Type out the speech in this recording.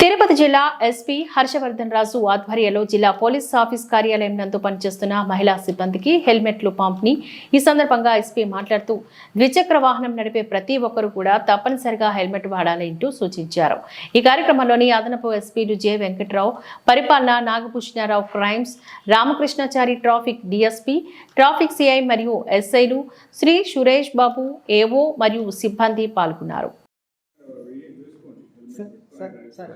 తిరుపతి జిల్లా ఎస్పీ హర్షవర్ధన్ రాజు ఆధ్వర్యంలో జిల్లా పోలీస్ ఆఫీస్ కార్యాలయం నందు పనిచేస్తున్న మహిళా సిబ్బందికి హెల్మెట్లు పంపిణీ. ఈ సందర్భంగా ఎస్పీ మాట్లాడుతూ ద్విచక్ర వాహనం నడిపే ప్రతి ఒక్కరూ కూడా తప్పనిసరిగా హెల్మెట్ వాడాలంటూ సూచించారు. ఈ కార్యక్రమంలోని అదనపు ఎస్పీలు జె వెంకట్రావు, పరిపాలన Nagabhushana Rao, crimes Ramakrishnachari, traffic DSP, traffic CI మరియు ఎస్ఐలు శ్రీ సురేష్ బాబు, ఏవో మరియు సిబ్బంది పాల్గొన్నారు. सर